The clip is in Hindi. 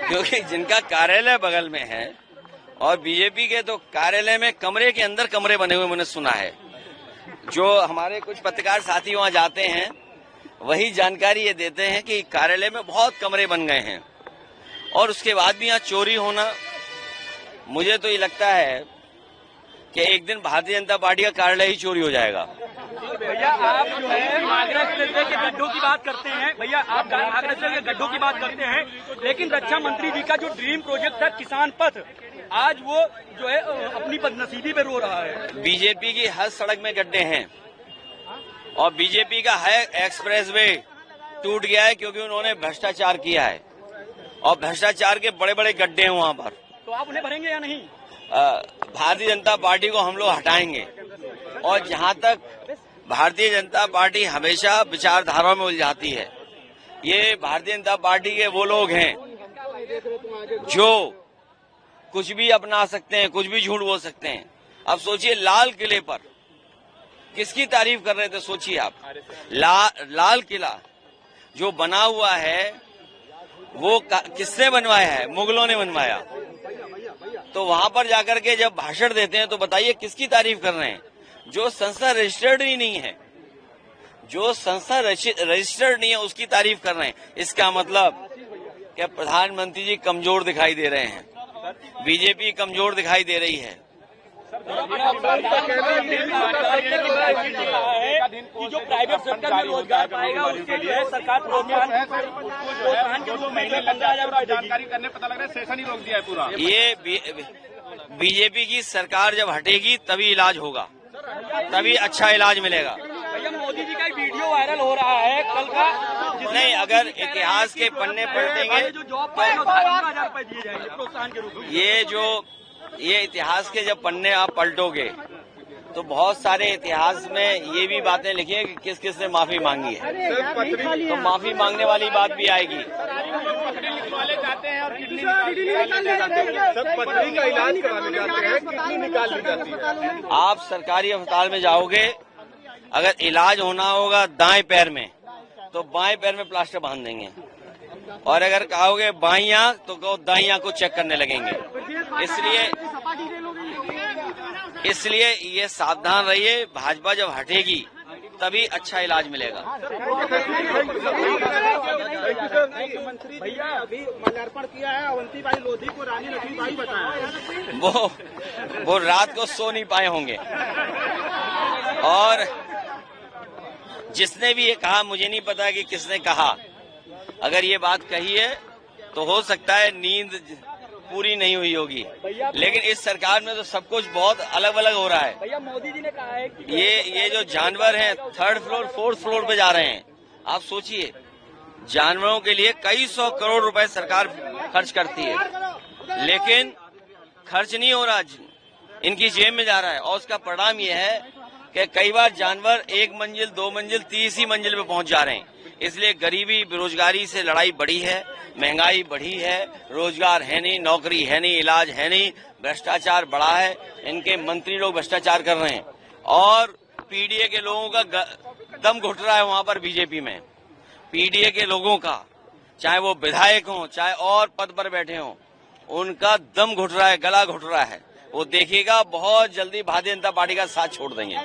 क्योंकि जिनका कार्यालय बगल में है और बीजेपी के तो कार्यालय में कमरे के अंदर कमरे बने हुए मैंने सुना है। जो हमारे कुछ पत्रकार साथी वहां जाते हैं वही जानकारी ये देते हैं कि कार्यालय में बहुत कमरे बन गए हैं और उसके बाद भी यहाँ चोरी होना, मुझे तो ये लगता है कि एक दिन भारतीय जनता पार्टी का कार्यालय ही चोरी हो जाएगा। भैया आप जो है आगरा एक्सप्रेसवे के गड्ढों की बात करते हैं, भैया आप आगरा एक्सप्रेसवे के गड्ढों की बात करते हैं, लेकिन रक्षा मंत्री जी का जो ड्रीम प्रोजेक्ट था किसान पथ, आज वो जो है अपनी बदनसीबी पे रो रहा है। बीजेपी की हर सड़क में गड्ढे हैं और बीजेपी का है एक्सप्रेसवे टूट गया है क्योंकि उन्होंने भ्रष्टाचार किया है और भ्रष्टाचार के बड़े बड़े गड्ढे हैं वहां पर। तो आप उन्हें भरेंगे या नहीं? भारतीय जनता पार्टी को हम लोग हटाएंगे और जहां तक भारतीय जनता पार्टी हमेशा विचारधारा में उलझाती है, ये भारतीय जनता पार्टी के वो लोग हैं जो कुछ भी अपना सकते हैं, कुछ भी झूठ बोल सकते हैं। अब सोचिए लाल किले पर किसकी तारीफ कर रहे थे, सोचिए आप। लाल किला जो बना हुआ है वो किसने बनवाया है? मुगलों ने बनवाया। तो वहां पर जाकर के जब भाषण देते हैं तो बताइए किसकी तारीफ कर रहे हैं? जो संस्था रजिस्टर्ड ही नहीं है, जो संस्था रजिस्टर्ड नहीं है उसकी तारीफ कर रहे हैं। इसका मतलब कि प्रधानमंत्री जी कमजोर दिखाई दे रहे हैं, बीजेपी कमजोर दिखाई दे रही है। जो प्राइवेट सेक्टर में रोजगार पाएगा उसके लिए सरकार प्रोत्साहन के रूप में 15,000 जानकारी करने पता लग रहा है सेशन ही रोक दिया है पूरा। ये बीजेपी की सरकार जब हटेगी तभी इलाज होगा, तभी अच्छा इलाज मिलेगा। भैया मोदी जी का एक वीडियो वायरल हो रहा है कल का, नहीं, अगर इतिहास के पन्ने पलटेंगे जो जॉब पाएगा 12,000 रुपए दिए जाएंगे प्रोत्साहन के रूप में। ये इतिहास के जब पन्ने आप पलटोगे तो बहुत सारे इतिहास में ये भी बातें लिखी है कि किस किस ने माफी मांगी है, तो माफी मांगने वाली बात भी आएगी। वाले जाते हैं और किडनी सब पथरी का इलाज कराने जाते हैं, किडनी निकाल ली जाती है। आप सरकारी अस्पताल में जाओगे, अगर इलाज होना होगा दाएं पैर में तो बाएं पैर में प्लास्टर बांध देंगे और अगर कहोगे बाईं आंख तो कहो दाईं आंख को चेक करने लगेंगे। इसलिए ये सावधान रहिए, भाजपा जब हटेगी तभी अच्छा इलाज मिलेगा। भैया अभी माल्यार्पण किया है अवंतीबाई लोधी को रानी लक्ष्मीबाई बताया, वो रात को सो नहीं पाए होंगे और जिसने भी ये कहा, मुझे नहीं पता कि किसने कहा, अगर ये बात कही है तो हो सकता है नींद पूरी नहीं हुई होगी, लेकिन इस सरकार में तो सब कुछ बहुत अलग अलग हो रहा है। भैया मोदी जी ने कहा है कि ये जो जानवर हैं 3rd फ्लोर 4th फ्लोर पे जा रहे हैं। आप सोचिए, जानवरों के लिए कई 100 करोड़ रुपए सरकार खर्च करती है, लेकिन खर्च नहीं हो रहा, इनकी जेब में जा रहा है और उसका परिणाम ये है कि कई बार जानवर 1 मंजिल 2 मंजिल 30 मंजिल पे पहुंच जा रहे हैं। इसलिए गरीबी बेरोजगारी से लड़ाई बढ़ी है, महंगाई बढ़ी है, रोजगार है नहीं, नौकरी है नहीं, इलाज है नहीं, भ्रष्टाचार बढ़ा है, इनके मंत्री लोग भ्रष्टाचार कर रहे हैं और पीडीए के लोगों का दम घुट रहा है वहां पर बीजेपी में। पीडीए के लोगों का, चाहे वो विधायक हों चाहे और पद पर बैठे हों, उनका दम घुट रहा है, गला घुट रहा है। वो देखिएगा बहुत जल्दी भारतीय जनता पार्टी का साथ छोड़ देंगे।